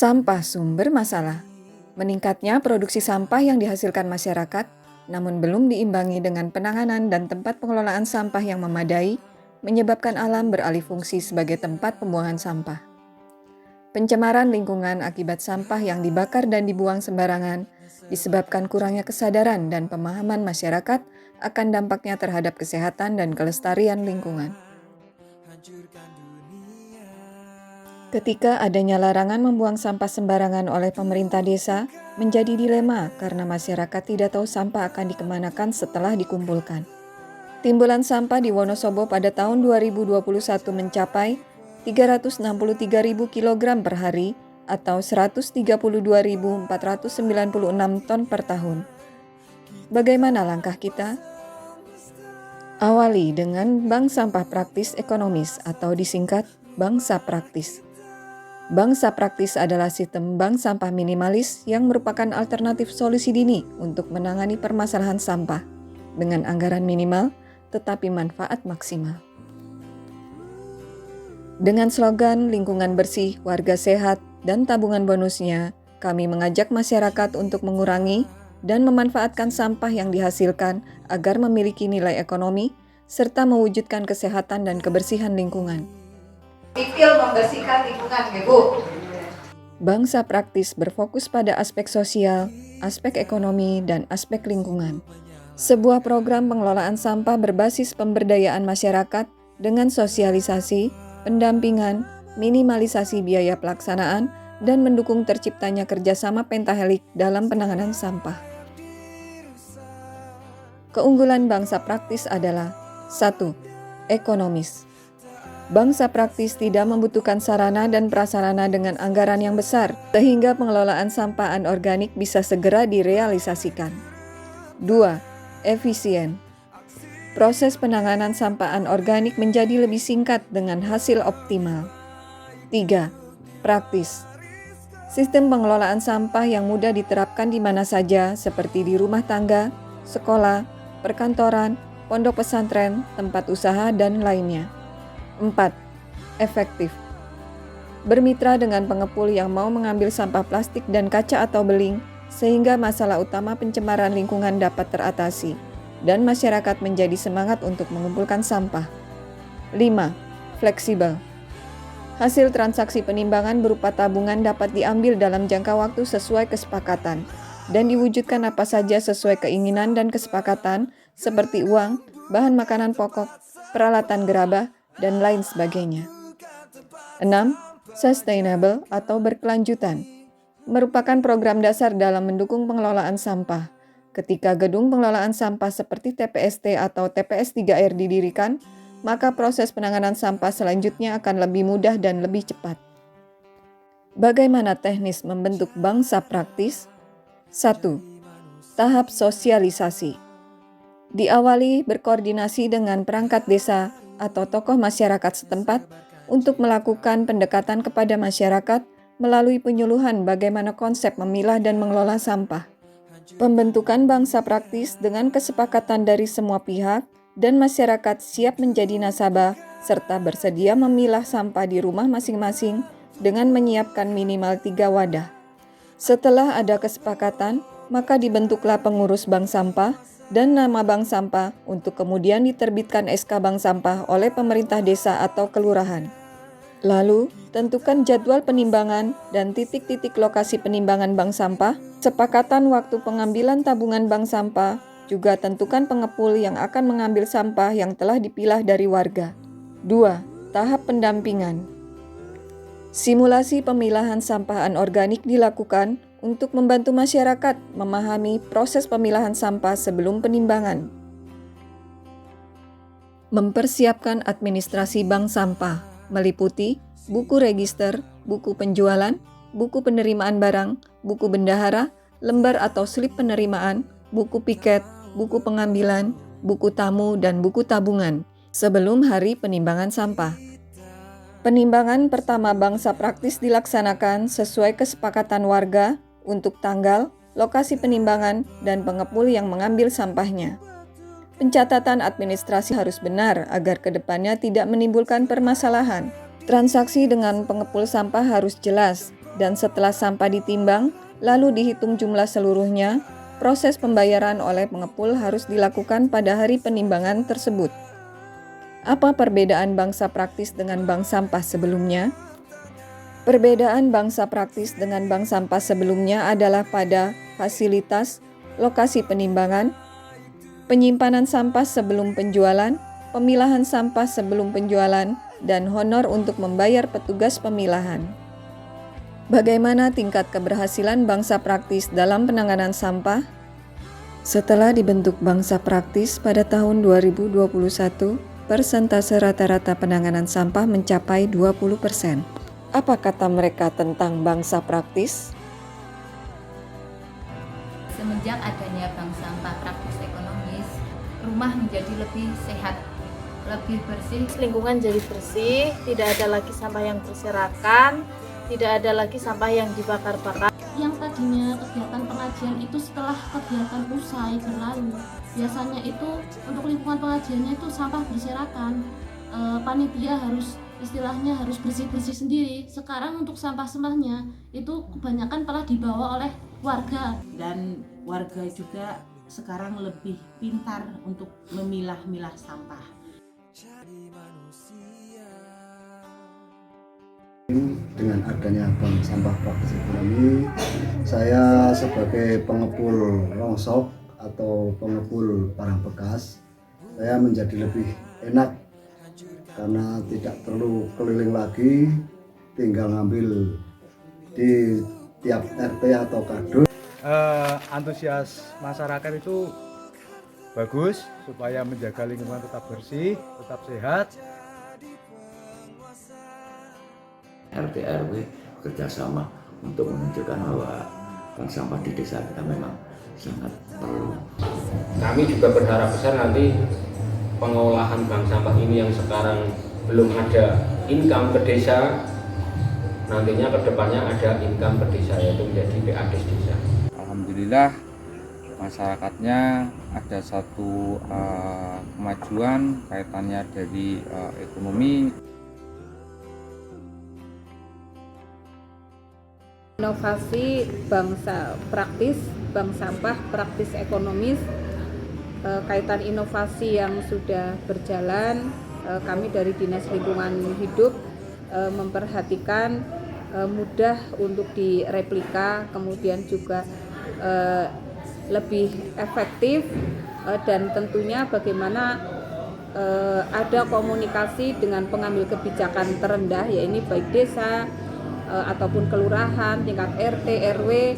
Sampah sumber masalah. Meningkatnya produksi sampah yang dihasilkan masyarakat, namun belum diimbangi dengan penanganan dan tempat pengelolaan sampah yang memadai, menyebabkan alam beralih fungsi sebagai tempat pembuangan sampah. Pencemaran lingkungan akibat sampah yang dibakar dan dibuang sembarangan disebabkan kurangnya kesadaran dan pemahaman masyarakat akan dampaknya terhadap kesehatan dan kelestarian lingkungan. Ketika adanya larangan membuang sampah sembarangan oleh pemerintah desa, menjadi dilema karena masyarakat tidak tahu sampah akan dikemanakan setelah dikumpulkan. Timbulan sampah di Wonosobo pada tahun 2021 mencapai 363.000 kg per hari atau 132.496 ton per tahun. Bagaimana langkah kita? Awali dengan bank sampah praktis ekonomis atau disingkat bank sapraktis. Bank sapraktis adalah sistem bank sampah minimalis yang merupakan alternatif solusi dini untuk menangani permasalahan sampah dengan anggaran minimal tetapi manfaat maksimal. Dengan slogan lingkungan bersih, warga sehat, dan tabungan bonusnya, kami mengajak masyarakat untuk mengurangi dan memanfaatkan sampah yang dihasilkan agar memiliki nilai ekonomi serta mewujudkan kesehatan dan kebersihan lingkungan. Pikir membersihkan lingkungan, ya Bu. Bank sapraktis berfokus pada aspek sosial, aspek ekonomi, dan aspek lingkungan. Sebuah program pengelolaan sampah berbasis pemberdayaan masyarakat dengan sosialisasi, pendampingan, minimalisasi biaya pelaksanaan, dan mendukung terciptanya kerjasama pentahelik dalam penanganan sampah. Keunggulan bank sapraktis adalah 1. Ekonomis. Bank sapraktis tidak membutuhkan sarana dan prasarana dengan anggaran yang besar, sehingga pengelolaan sampah anorganik bisa segera direalisasikan. 2. Efisien. Proses penanganan sampah anorganik menjadi lebih singkat dengan hasil optimal. 3. Praktis. Sistem pengelolaan sampah yang mudah diterapkan di mana saja seperti di rumah tangga, sekolah, perkantoran, pondok pesantren, tempat usaha, dan lainnya. 4. Efektif. Bermitra dengan pengepul yang mau mengambil sampah plastik dan kaca atau beling, sehingga masalah utama pencemaran lingkungan dapat teratasi, dan masyarakat menjadi semangat untuk mengumpulkan sampah. 5. Fleksibel. Hasil transaksi penimbangan berupa tabungan dapat diambil dalam jangka waktu sesuai kesepakatan, dan diwujudkan apa saja sesuai keinginan dan kesepakatan, seperti uang, bahan makanan pokok, peralatan gerabah, dan lain sebagainya. 6. Sustainable atau berkelanjutan. Merupakan program dasar dalam mendukung pengelolaan sampah. Ketika gedung pengelolaan sampah seperti TPST atau TPS 3R didirikan, maka proses penanganan sampah selanjutnya akan lebih mudah dan lebih cepat. Bagaimana teknis membentuk bank sapraktis? 1. Tahap sosialisasi. Diawali berkoordinasi dengan perangkat desa atau tokoh masyarakat setempat untuk melakukan pendekatan kepada masyarakat melalui penyuluhan bagaimana konsep memilah dan mengelola sampah. Pembentukan bank sapraktis dengan kesepakatan dari semua pihak dan masyarakat siap menjadi nasabah serta bersedia memilah sampah di rumah masing-masing dengan menyiapkan minimal 3 wadah. Setelah ada kesepakatan, maka dibentuklah pengurus bank sampah dan nama bank sampah untuk kemudian diterbitkan SK bank sampah oleh pemerintah desa atau kelurahan. Lalu, tentukan jadwal penimbangan dan titik-titik lokasi penimbangan bank sampah, sepakatan waktu pengambilan tabungan bank sampah, juga tentukan pengepul yang akan mengambil sampah yang telah dipilah dari warga. 2. Tahap pendampingan. Simulasi pemilahan sampah anorganik dilakukan untuk membantu masyarakat memahami proses pemilahan sampah sebelum penimbangan. Mempersiapkan administrasi bank sampah meliputi buku register, buku penjualan, buku penerimaan barang, buku bendahara, lembar atau slip penerimaan, buku piket, buku pengambilan, buku tamu, dan buku tabungan sebelum hari penimbangan sampah. Penimbangan pertama bank sapraktis dilaksanakan sesuai kesepakatan warga untuk tanggal, lokasi penimbangan, dan pengepul yang mengambil sampahnya. Pencatatan administrasi harus benar agar kedepannya tidak menimbulkan permasalahan. Transaksi dengan pengepul sampah harus jelas, dan setelah sampah ditimbang, lalu dihitung jumlah seluruhnya, proses pembayaran oleh pengepul harus dilakukan pada hari penimbangan tersebut. Apa perbedaan bangsa praktis dengan bank sampah sebelumnya? Perbedaan bangsa praktis dengan bank sampah sebelumnya adalah pada fasilitas, lokasi penimbangan, penyimpanan sampah sebelum penjualan, pemilahan sampah sebelum penjualan, dan honor untuk membayar petugas pemilahan. Bagaimana tingkat keberhasilan bangsa praktis dalam penanganan sampah? Setelah dibentuk bangsa praktis pada tahun 2021, persentase rata-rata penanganan sampah mencapai 20%. Apa kata mereka tentang bangsa praktis? Semenjak adanya bank sampah praktis ekonomis, rumah menjadi lebih sehat, lebih bersih. Lingkungan jadi bersih, tidak ada lagi sampah yang berserakan, tidak ada lagi sampah yang dibakar-bakar. Yang tadinya kegiatan pengajian itu setelah kegiatan usai berlalu, biasanya itu untuk lingkungan pengajiannya itu sampah berserakan, panitia istilahnya harus bersih-bersih sendiri. Sekarang untuk sampah-sampahnya itu kebanyakan malah dibawa oleh warga. Dan warga juga sekarang lebih pintar untuk memilah-milah sampah. Dengan adanya bank sampah praktis ekonomi, saya sebagai pengepul rongsok atau pengepul barang bekas, saya menjadi lebih enak karena tidak perlu keliling lagi, tinggal ngambil di tiap RT atau kardus. Antusias masyarakat itu bagus supaya menjaga lingkungan tetap bersih, tetap sehat. RT RW kerjasama untuk menunjukkan bahwa bank sampah di desa kita memang sangat perlu. Kami juga berharap besar nanti pengolahan bank sampah ini yang sekarang belum ada income ke desa, nantinya kedepannya ada income ke desa, yaitu menjadi PADES desa. Alhamdulillah masyarakatnya ada satu kemajuan kaitannya dari ekonomi. Inovasi bangsa praktis, bank sampah praktis ekonomis, kaitan inovasi yang sudah berjalan, kami dari Dinas Lingkungan Hidup memperhatikan mudah untuk direplika, kemudian juga lebih efektif, dan tentunya bagaimana ada komunikasi dengan pengambil kebijakan terendah, yaitu baik desa ataupun kelurahan, tingkat RT, RW,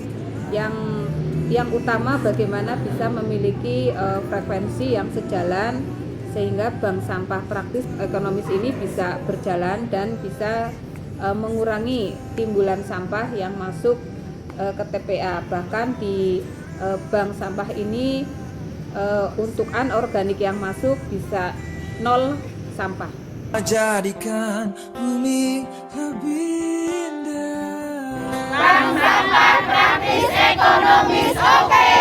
yang utama bagaimana bisa memiliki frekuensi yang sejalan sehingga bank sampah praktis ekonomis ini bisa berjalan dan bisa mengurangi timbulan sampah yang masuk ke TPA. Bahkan di bank sampah ini untuk anorganik yang masuk bisa 0 sampah. Jadikan bumi lebih indah. Bank sampah praktis ekonomis oke.